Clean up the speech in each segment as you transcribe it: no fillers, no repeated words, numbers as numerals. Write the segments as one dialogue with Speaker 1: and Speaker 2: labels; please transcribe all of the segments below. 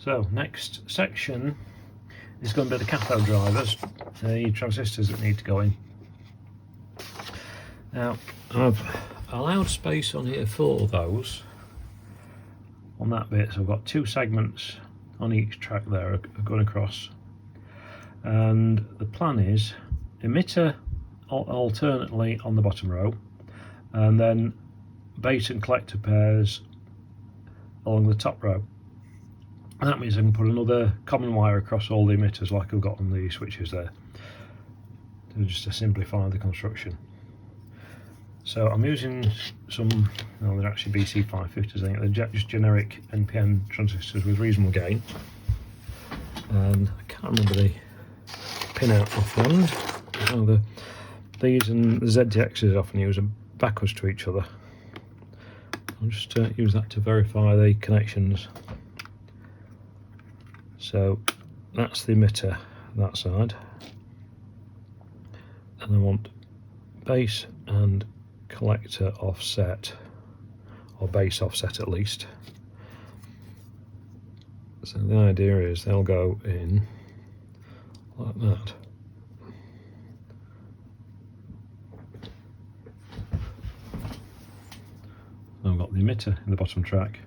Speaker 1: So next section is going to be the cathode drivers, the transistors that need to go in. Now I've allowed space on here for those on that bit, so I've got 2 segments on each track there going across, and the plan is emitter alternately on the bottom row, and then base and collector pairs along the top row. And that means I can put another common wire across all the emitters like I've got on the switches there, just to simplify the construction. So I'm using some, no, they're actually BC550s, I think they're just generic NPN transistors with reasonable gain, and I can't remember the pin out offhand. Oh, these and the ZTXs often use them backwards to each other. I'll just use that to verify the connections. So that's the emitter, that side, and I want base and collector offset, or base offset at least. So the idea is they'll go in like that. I've got the emitter in the bottom track,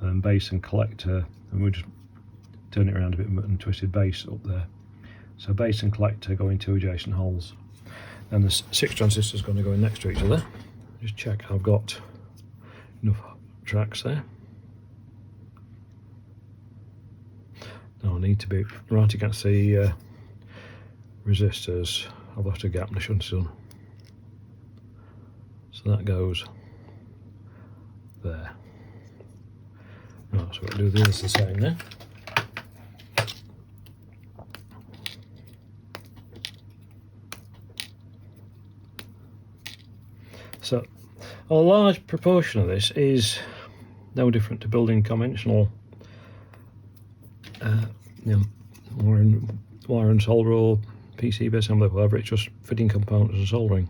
Speaker 1: and base and collector, and we'll just turn it around a bit and twisted base up there. So base and collector go in 2 adjacent holes, and there's 6 transistors going to go in next to each other. Just check I've got enough tracks there. Now I need to be right against the resistors. I've left a gap and I shouldn't have done. So that goes there. Right, so we'll do this the same now. So a large proportion of this is no different to building conventional wire and solder or PCB assembly, whatever. It's just fitting components and soldering.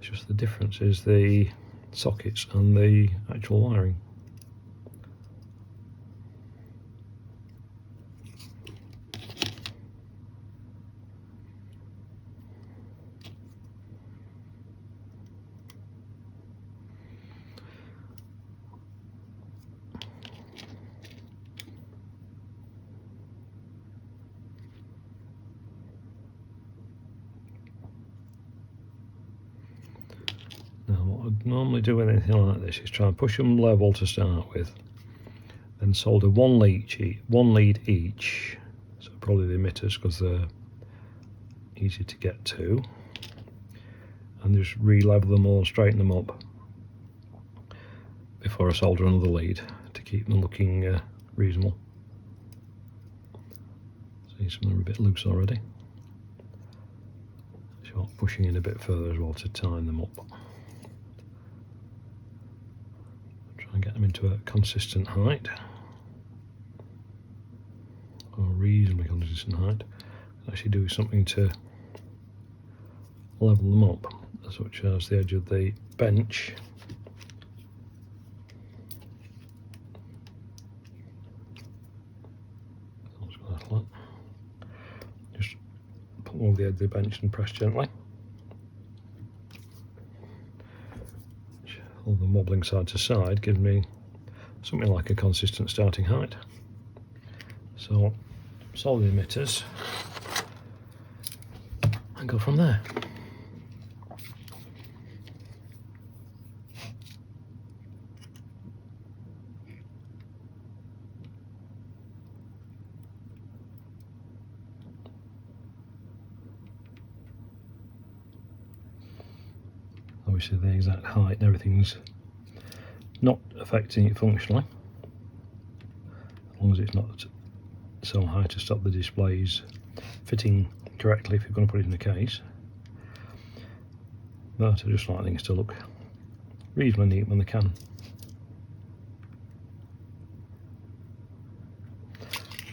Speaker 1: It's just the difference is the sockets and the actual wiring. Now what I'd normally do with anything like this is try and push them level to start with, then solder one lead each, so probably the emitters because they're easy to get to, and just re-level them all, straighten them up before I solder another lead to keep them looking reasonable. See, some of them are a bit loose already, so I'm pushing in a bit further as well to tighten them up. Try and get them into a consistent height, or reasonably consistent height. Actually do something to level them up, such as the edge of the bench. Just pull on the edge of the bench and press gently. All the wobbling side to side gives me something like a consistent starting height. So solder the emitters and go from there. Obviously the exact height and everything's not affecting it functionally, as long as it's not so high to stop the displays fitting correctly if you're going to put it in a case. But I just like things to look reasonably neat when they can.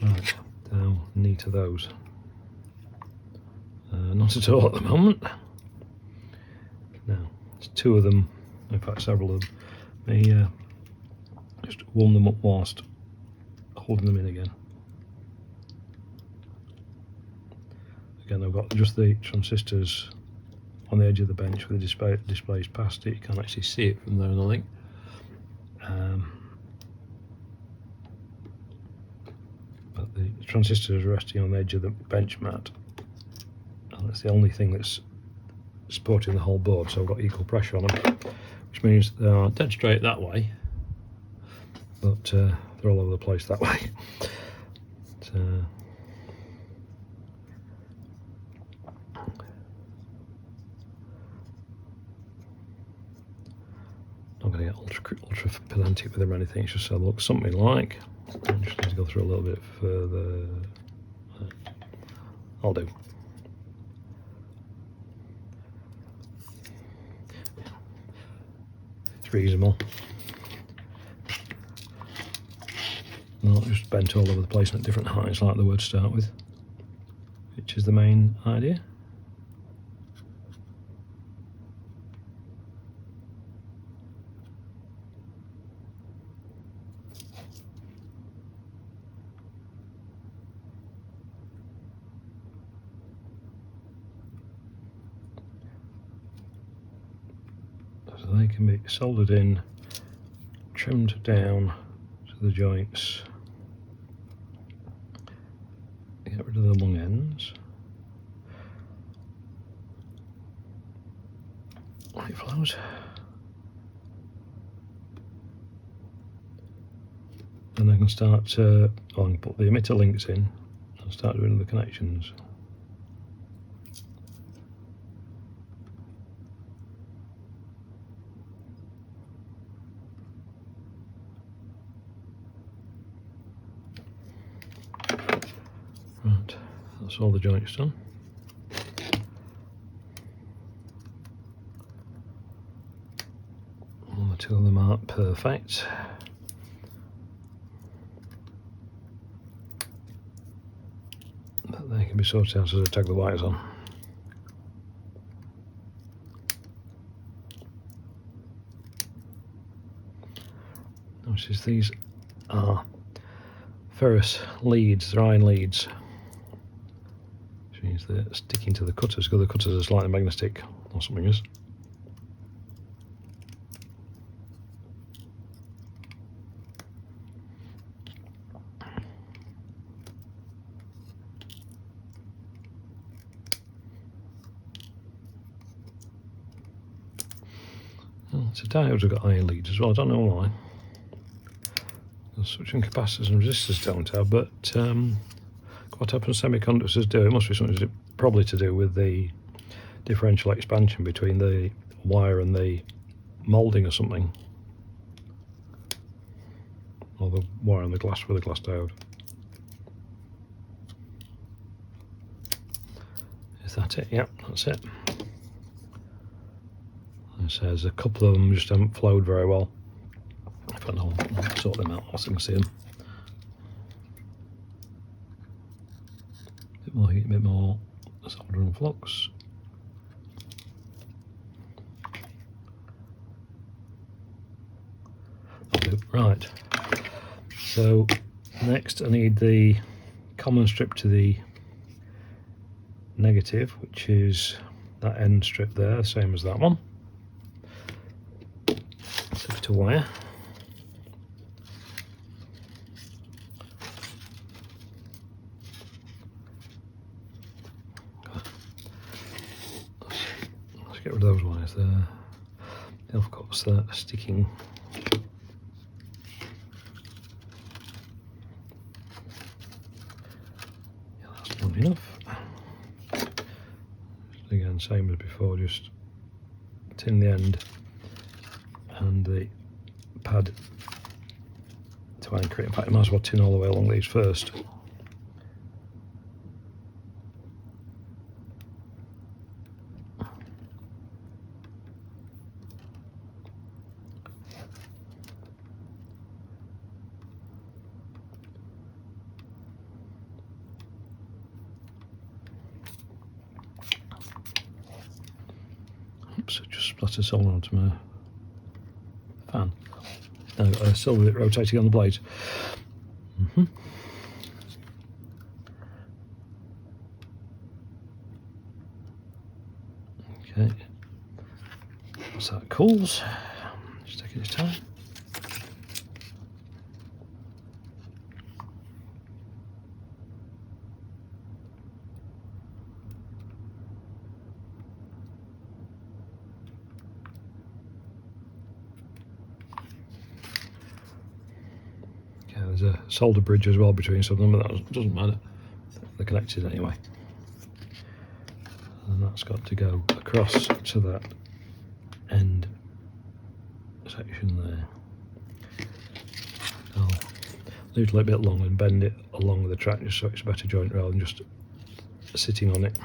Speaker 1: Right, how neat are those? Not at all at the moment. Now, there's 2 of them, in fact several of them. Let me just warm them up whilst holding them in again. Again, I've got just the transistors on the edge of the bench where the display's past it. You can't actually see it from there on the link. But the transistors are resting on the edge of the bench mat, and that's the only thing that's supporting the whole board, so I've got equal pressure on them, which means they are dead straight that way, but they're all over the place that way. Not going to get ultra pedantic with them or anything, it's just so it looks something like. I just need to go through a little bit further. I'll do. It's reasonable. Not just bent all over the place at different heights like the word to start with, which is the main idea. So they can be soldered in, trimmed down to the joints, get rid of the long ends, light flows, and I can start I can put the emitter links in and start doing the connections. Right, that's all the joints done. All the two of them aren't perfect. But they can be sorted out as I tag the wires on. Notice these are ferrous leads, they're iron leads. Which means they're sticking to the cutters, because the cutters are slightly magnetic or something is. Well, so diodes have got iron leads as well, I don't know why. Switching capacitors and resistors don't have, but what happens semiconductors do, it must be something probably to do with the differential expansion between the wire and the moulding or something, or the wire and the glass with a glass diode. Is that it? Yep, that's it. It says a couple of them just haven't flowed very well. But I'll sort them out so I can see them. A bit more heat, a bit more solder and flux. Right, so next I need the common strip to the negative, which is that end strip there, same as that one. Slip it a wire. Get rid of those wires there. Of course, they're sticking. Yeah, that's not enough. Again, same as before, just tin the end and the pad to anchor it. In fact, I might as well tin all the way along these first. Oops, I just splattered solder onto my fan. Now I've got a silver bit rotating on the blades. Okay, once that cools, just taking its time. Okay, there's a solder bridge as well between some of them, but that doesn't matter. They're connected anyway. And that's got to go across to that end section there. I'll leave it a little bit long and bend it along the track just so it's a better joint rather than just sitting on it.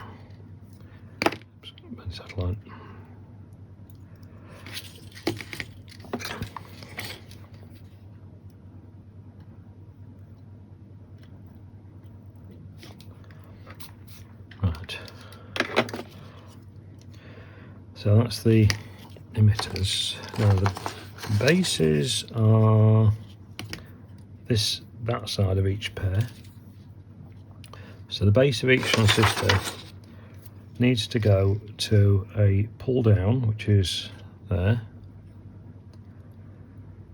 Speaker 1: Oops, bend that line. Right. So that's the emitters. Now the bases are that side of each pair. So the base of each transistor needs to go to a pull down, which is there,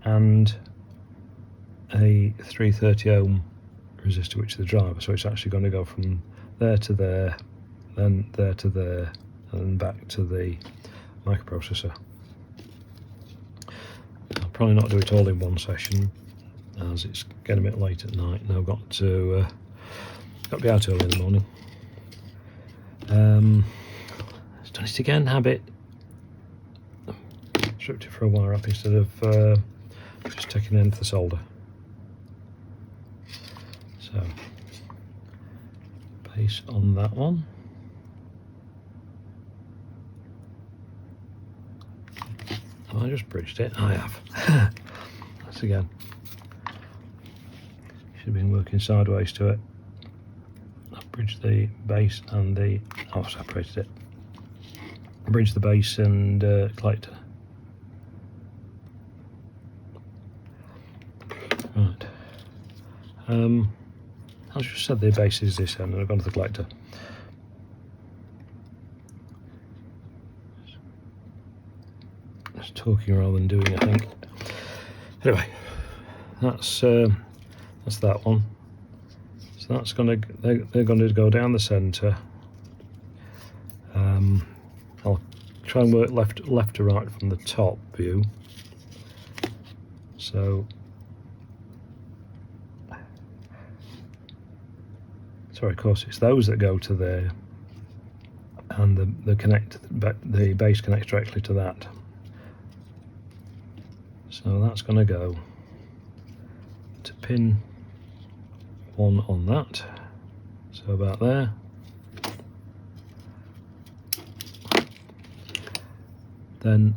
Speaker 1: and a 330 ohm resistor, which is the driver. So it's actually going to go from there to there, then there to there, and then back to the microprocessor. I'll probably not do it all in one session as it's getting a bit late at night and I've got to be out early in the morning. Done it again, habit. Stripped it for a wire up instead of just taking it into the solder. So base on that one. Have I just bridged it? I have. That's again. Should have been working sideways to it. I've bridged the base and the... oh, I've separated it. Bridge the base and collector. Right. I just said the base is this end and I've gone to the collector. Just talking rather than doing, I think. Anyway, that's that one. So that's going to they're going to go down the centre. I'll try and work left to right from the top view. So sorry, of course it's those that go to there, and the base connects directly to that. So that's going to go to pin 1 on that, so about there. Then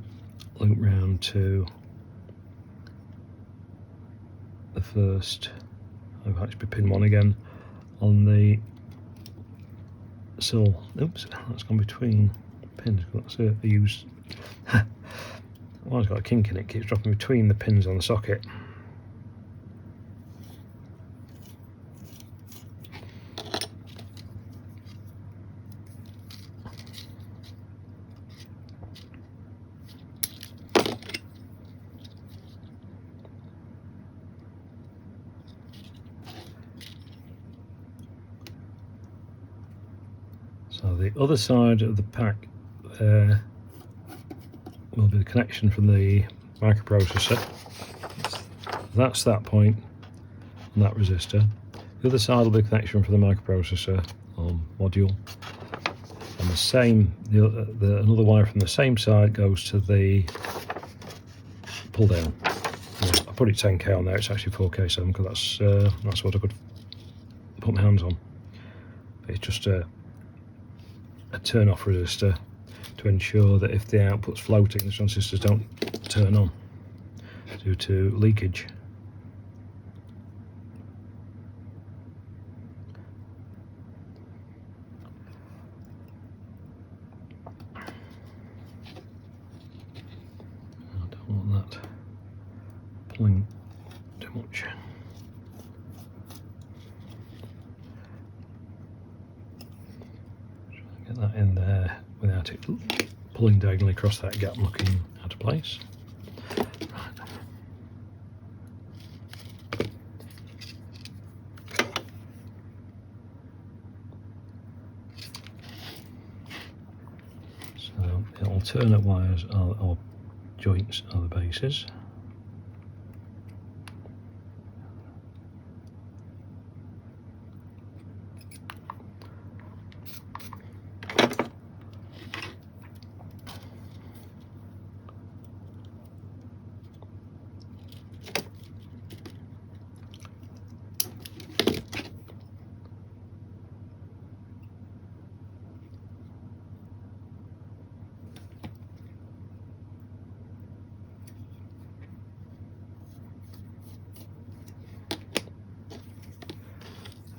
Speaker 1: loop round to the first, I've actually pin 1 again on the sill. Oops, that's gone between pins. That's a use. Well, it's got a kink in it, keeps dropping between the pins on the socket. So the other side of the pack there will be the connection from the microprocessor. That's that point and that resistor. The other side will be the connection from the microprocessor module, and the same another wire from the same side goes to the pull down. Yeah, I put it 10k on there, it's actually 4k7 because that's what I could put my hands on. It's just a turn off resistor to ensure that if the output's floating, the transistors don't turn on due to leakage. I don't want that pulling too much. that in there without it pulling diagonally across that gap and looking out of place. Right. So the alternate wires are, or joints are the bases.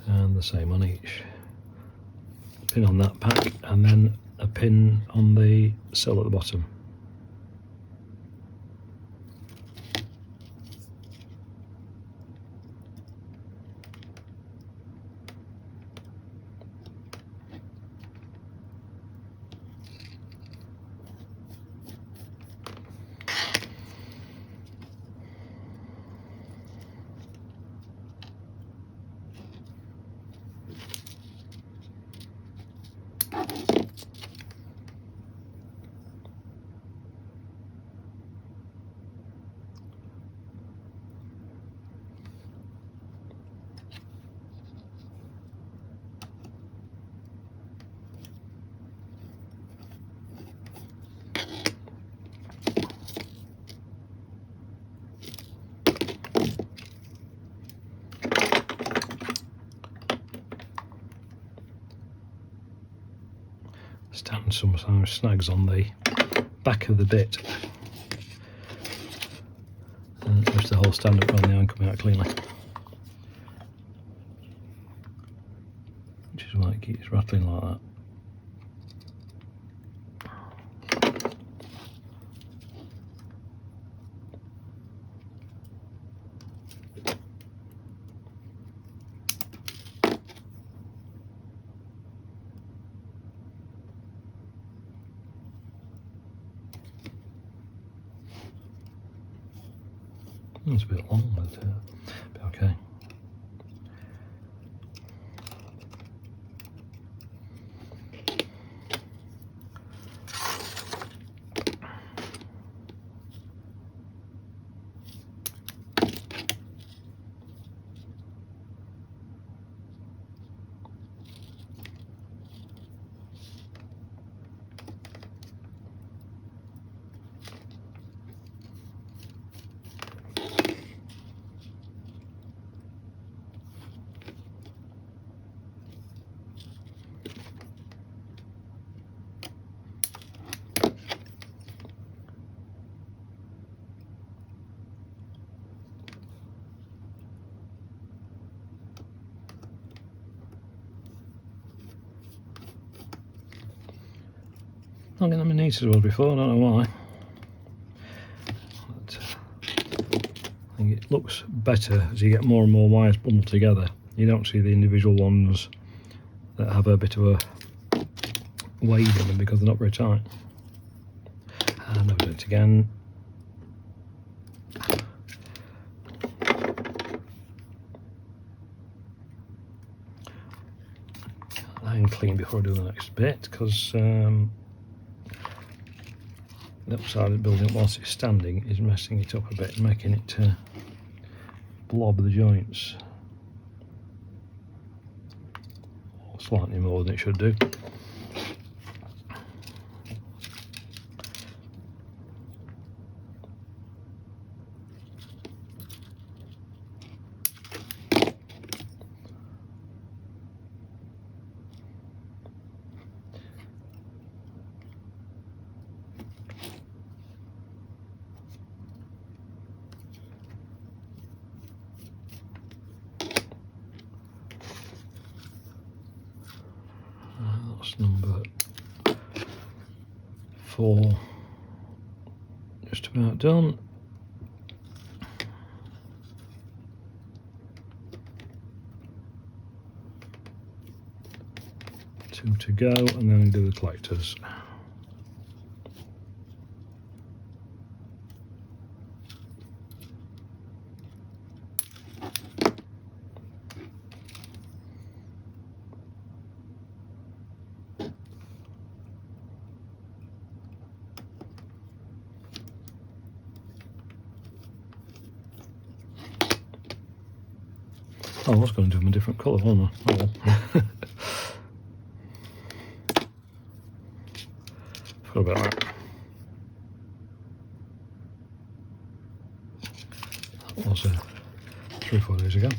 Speaker 1: And the same on each pin on that pack, and then a pin on the cell at the bottom. Stand sometimes snags on the back of the bit, and it makes the whole stand up on the iron coming out cleanly, which is why it keeps rattling like that. It's a bit long, but okay. Not getting them in neat as well before, I don't know why. But, I think it looks better as you get more and more wires bundled together. You don't see the individual ones that have a bit of a wave in them because they're not very tight. And I'll do it again. Iron clean before I do the next bit, because the upside of building it whilst it's standing is messing it up a bit and making it blob the joints slightly more than it should do. That's number 4, just about done. 2 to go, and then do the collectors. Oh, I was going to do them a different colour, wasn't I? Oh well. Forgot about that. That was 3 or 4 days ago.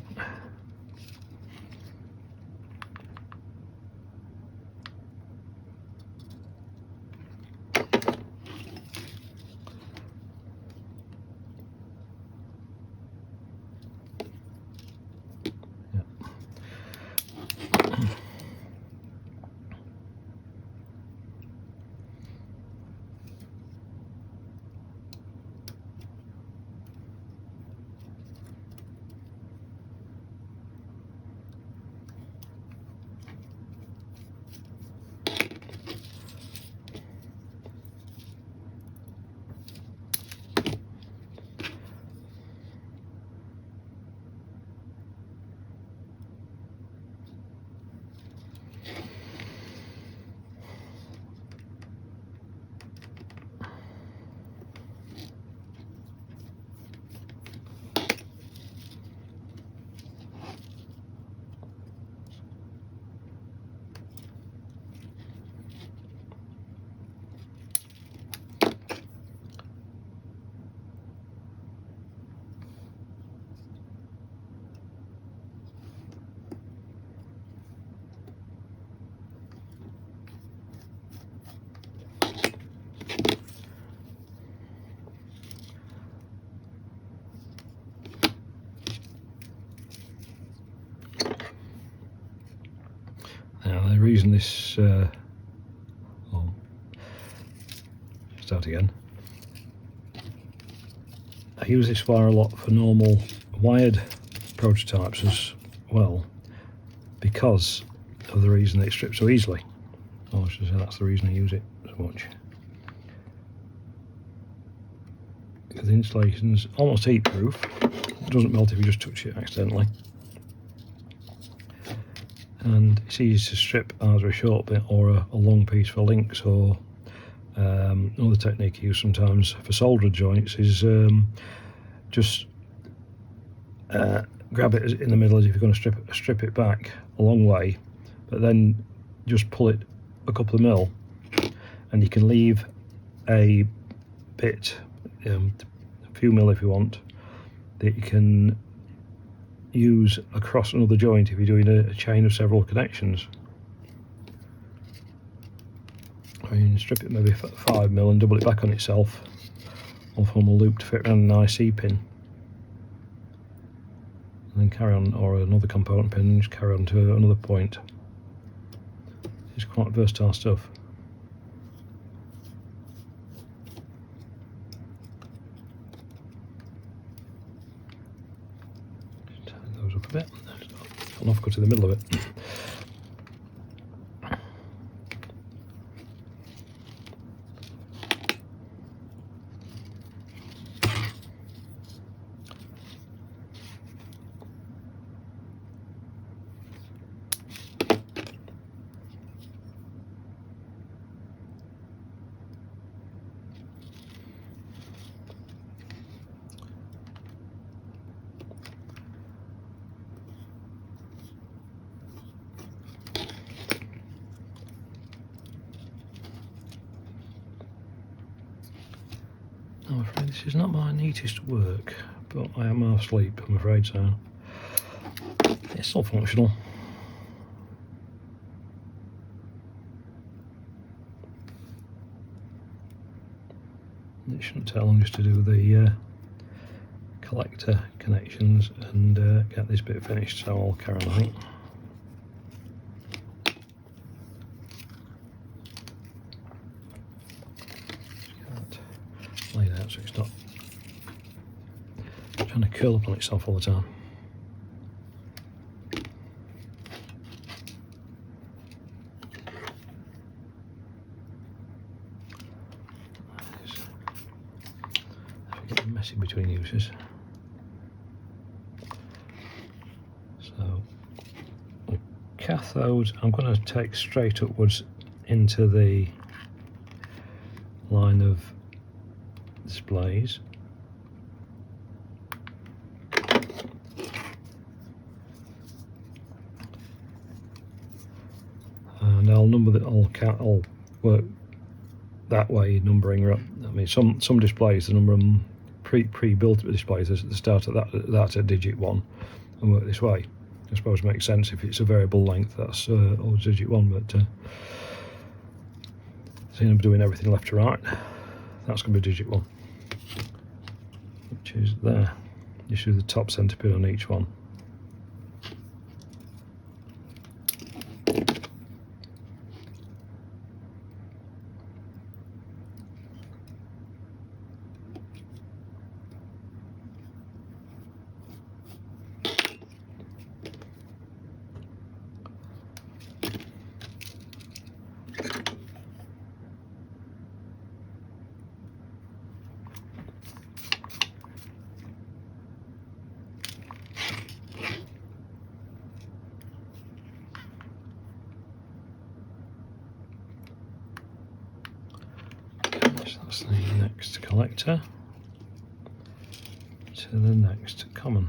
Speaker 1: Now the reason this, start again. I use this wire a lot for normal wired prototypes as well, because of the reason it strips so easily. I should say that's the reason I use it so much. The insulation's almost heat proof. It doesn't melt if you just touch it accidentally. And it's easy to strip either a short bit or a long piece for links, or another technique I use sometimes for solder joints is just grab it in the middle as if you're going to strip it back a long way, but then just pull it a couple of mil, and you can leave a bit, a few mil if you want, that you can use across another joint if you're doing a chain of several connections. I mean, strip it maybe 5 mil and double it back on itself, or form a loop to fit around an IC pin, and then carry on, or another component pin, and just carry on to another point. It's quite versatile stuff. Tighten those up a bit. I'll not go to the middle of it. I'm afraid this is not my neatest work, but I am half asleep, I'm afraid, so it's still functional. It shouldn't take long just to do the collector connections and get this bit finished, so I'll carry on, I think. Lay it out so it's not trying to curl up on itself all the time. messy between uses. So the cathodes I'm going to take straight upwards into the line of displays. And I'll number that. I'll work that way, numbering up. I mean, some displays, the number them pre-built displays at the start of that at digit 1, and work this way. I suppose it makes sense if it's a variable length. That's always digit 1, but seeing I'm doing everything left to right, that's going to be digit 1, which is there. You should the top centre pin on each one. That's the next collector to the next common.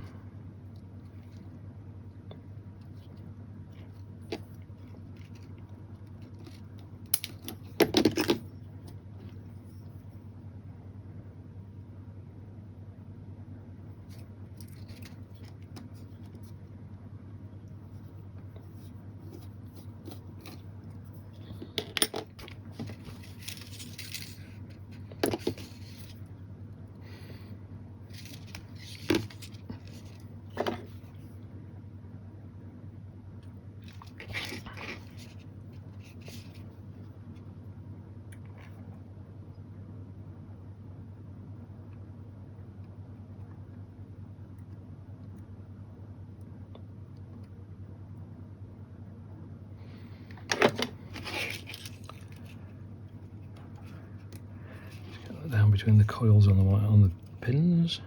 Speaker 1: Down between the coils on the pins,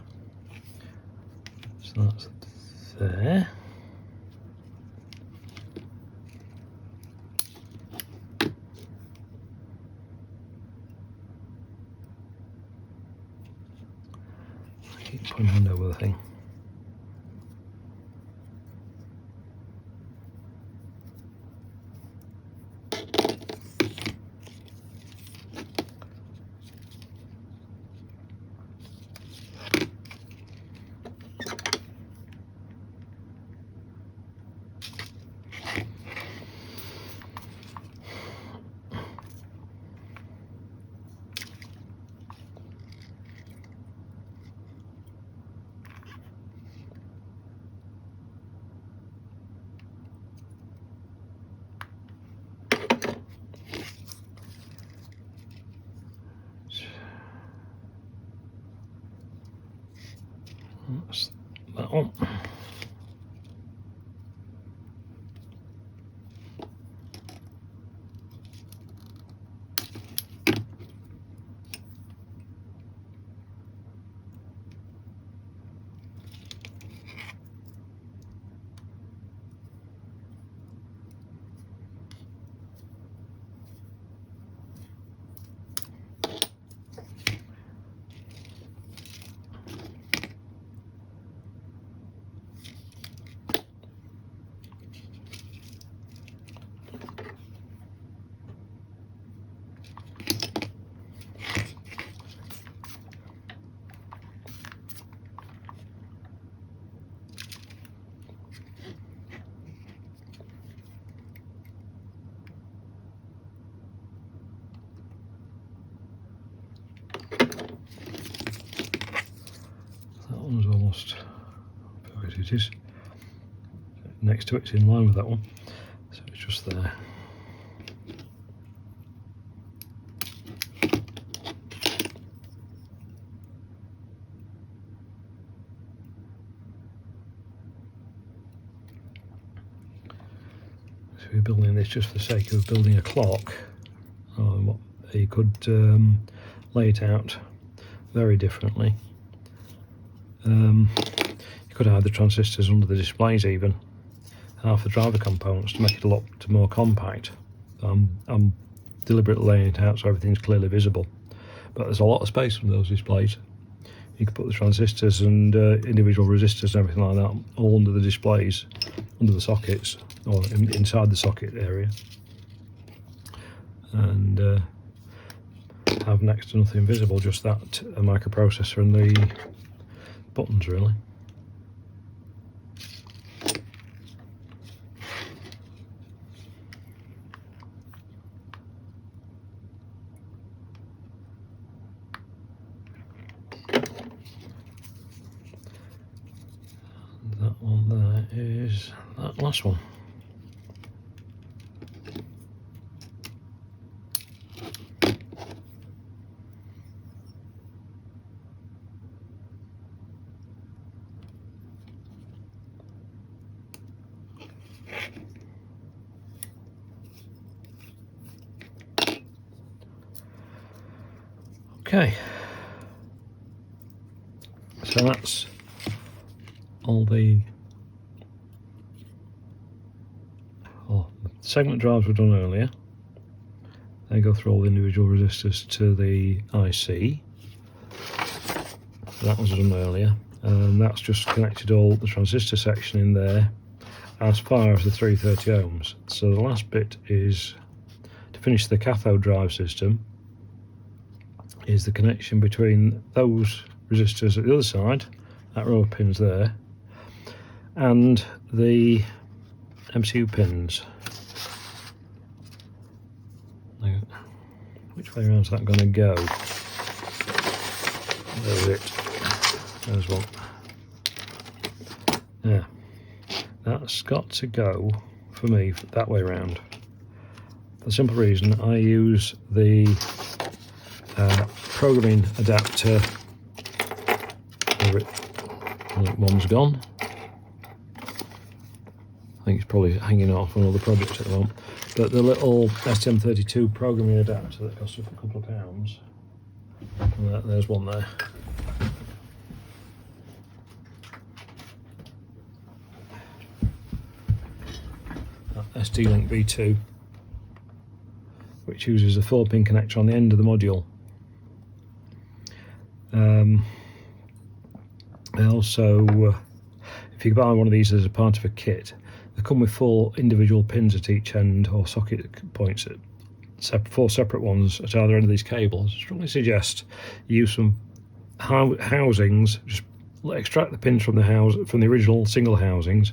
Speaker 1: so that's there. I keep putting my hand over the thing. That's that one. One's almost perfect. It is next to it's in line with that one, so it's just there. So we're building this just for the sake of building a clock. You could lay it out very differently. You could hide the transistors under the displays even, half the driver components to make it look more compact. I'm deliberately laying it out so everything's clearly visible, but there's a lot of space on those displays. You could put the transistors and individual resistors and everything like that all under the displays, under the sockets, or inside the socket area, and have next to nothing visible, just that a microprocessor and the buttons really. That one there is that last one. Okay, so that's all the segment drives were done earlier. They go through all the individual resistors to the IC. That was done earlier, and that's just connected all the transistor section in there as far as the 330 ohms. So the last bit is to finish the cathode drive system, is the connection between those resistors at the other side, that row of pins there, and the MCU pins. Now, which way around is that going to go? There's it. There's one. Yeah, that's got to go for me that way around. For the simple reason I use the programming adapter. One's gone. I think it's probably hanging off on all the projects at the moment. But the little STM32 programming adapter that costs a couple of pounds. There's one there. ST-Link V2, which uses a 4-pin connector on the end of the module. Also, if you buy one of these as a part of a kit, they come with 4 individual pins at each end, or socket points at 4 separate ones at either end of these cables. I strongly suggest you use some housings. Just extract the pins from the original single housings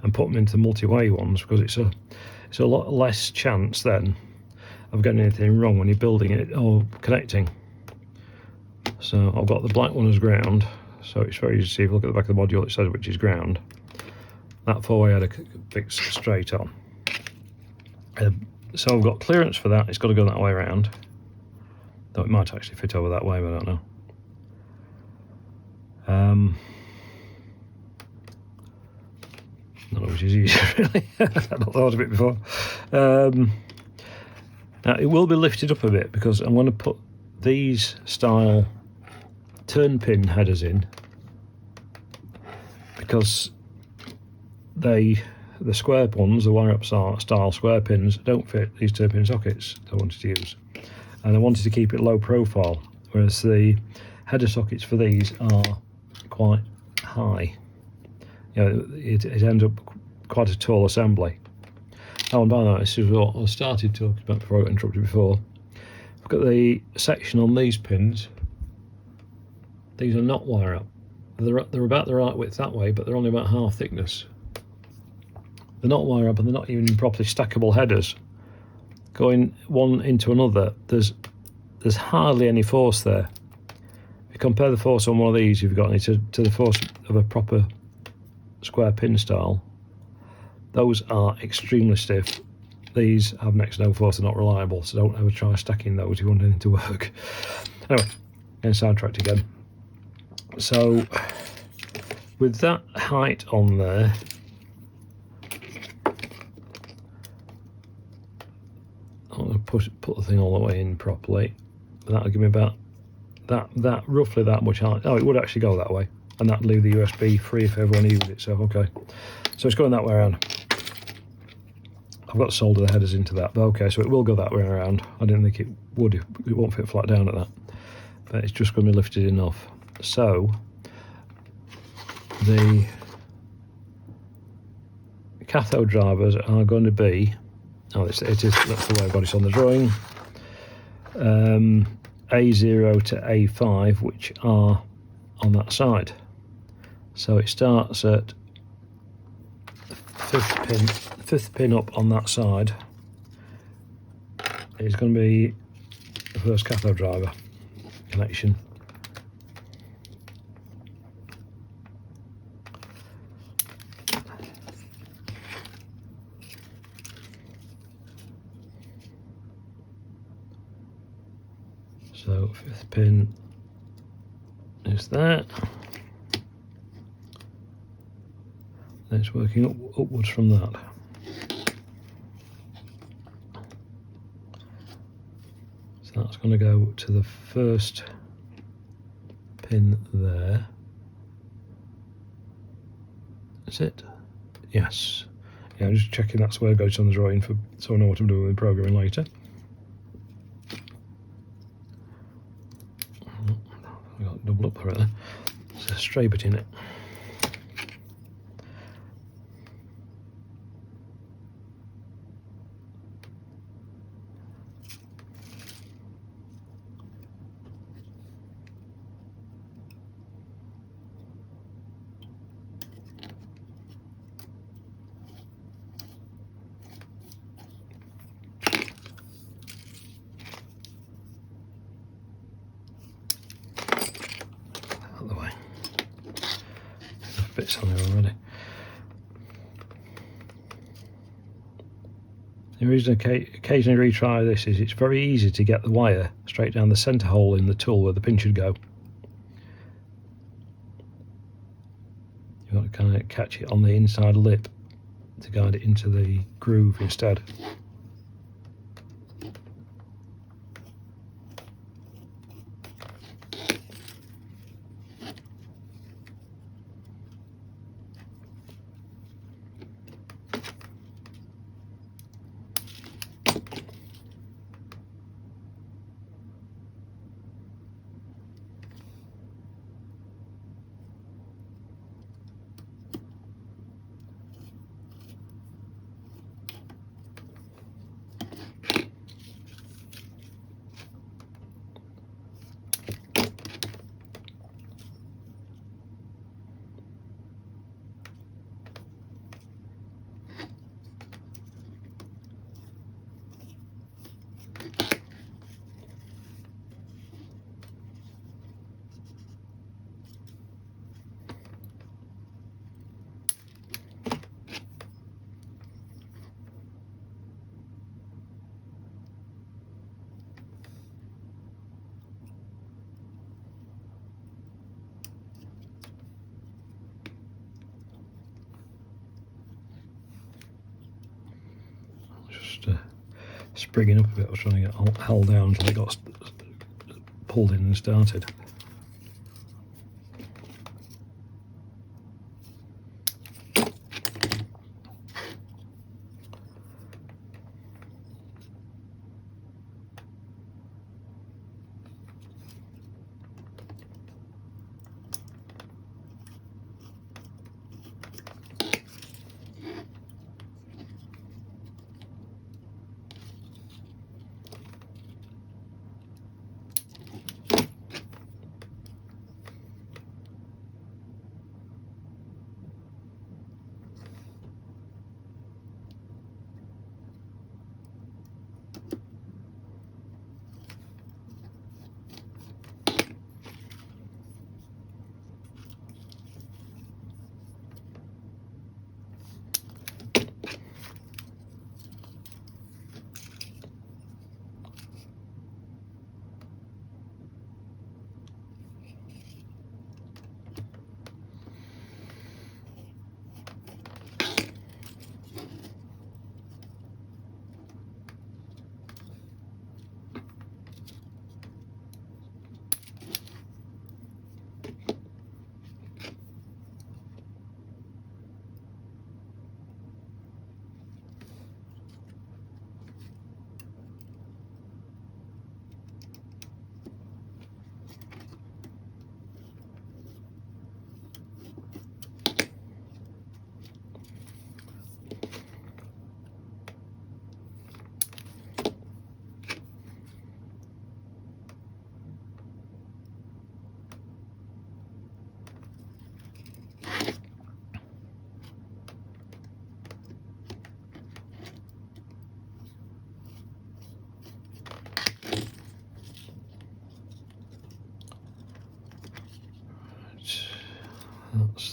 Speaker 1: and put them into the multi-way ones, because it's a lot less chance then of getting anything wrong when you're building it or connecting. So I've got the black one as ground, so it's very easy to see. If you look at the back of the module, it says which is ground. That 4-way had to fix straight on. So I've got clearance for that. It's got to go that way around, though it might actually fit over that way, but I don't know. Not know which is easier really. I've not thought of it before. Now it will be lifted up a bit because I'm going to put these style turn pin headers in, because the square ones, the wire up style square pins, don't fit these turn pin sockets I wanted to use, and I wanted to keep it low profile, whereas the header sockets for these are quite high. You know, it ends up quite a tall assembly. Oh, and by the way, this is what I started talking about before I got interrupted before. Look at the section on these pins. These are not wire up. They're about the right width that way, but they're only about half thickness. They're not wire up, and they're not even properly stackable headers. Going one into another, there's hardly any force there. If you compare the force on one of these, you've got any to the force of a proper square pin style, those are extremely stiff. These have next to no force, they're not reliable, so don't ever try stacking those if you want anything to work. Anyway, getting sidetracked again. So with that height on there, I'm going to put the thing all the way in properly. That'll give me about that roughly that much height. Oh, it would actually go that way. and that'd leave the USB free if everyone used it. So okay, so it's going that way around. I've got to solder the headers into that, but okay, so it will go that way around. I didn't think it would, it won't fit flat down at that, but it's just going to be lifted enough. So the cathode drivers are going to be, oh, it is, that's the way I've got it on the drawing, A0 to A5, which are on that side. So it starts at fifth pin up on that side is going to be the first cathode driver connection. So fifth pin is that. Then it's working upwards from that. So that's going to go to the first pin there. Is it? Yes. Yeah, I'm just checking that's where it goes on the drawing for, so I know what I'm doing with programming later. I got double up right there. There's a stray bit in it. Out the way. Enough bits on there already. The reason I occasionally retry this is it's very easy to get the wire straight down the centre hole in the tool where the pin should go. You've got to kind of catch it on the inside lip to guide it into the groove instead. Springing up a bit, I was trying to get held down until it got pulled in and started.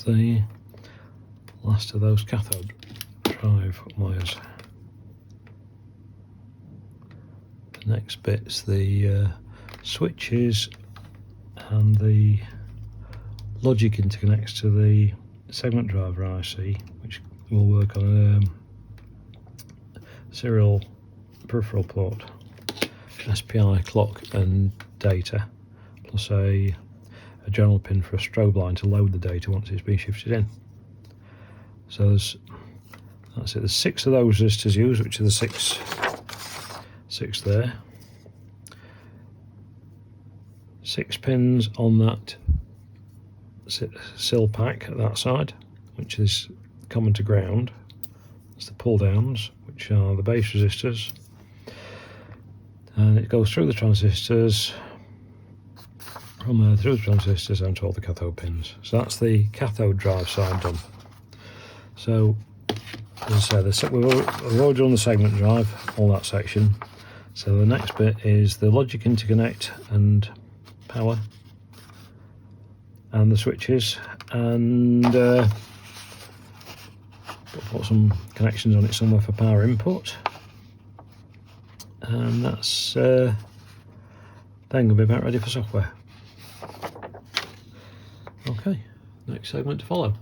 Speaker 1: that's the last of those cathode drive wires. The next bit's the switches and the logic interconnects to the segment driver IC, which will work on a serial peripheral port, SPI clock and data, plus a general pin for a strobe line to load the data once it's been shifted in. So that's it. There's 6 of those resistors used, which are the six there. 6 pins on that sill pack at that side, which is common to ground. That's the pull downs, which are the base resistors, and it goes through the transistors, from there through the transistors and to all the cathode pins. So that's the cathode drive side done. So as I say, we've already done the segment drive, all that section. So the next bit is the logic interconnect and power and the switches, and put some connections on it somewhere for power input, and that's then going to be about ready for software. Okay, next segment to follow.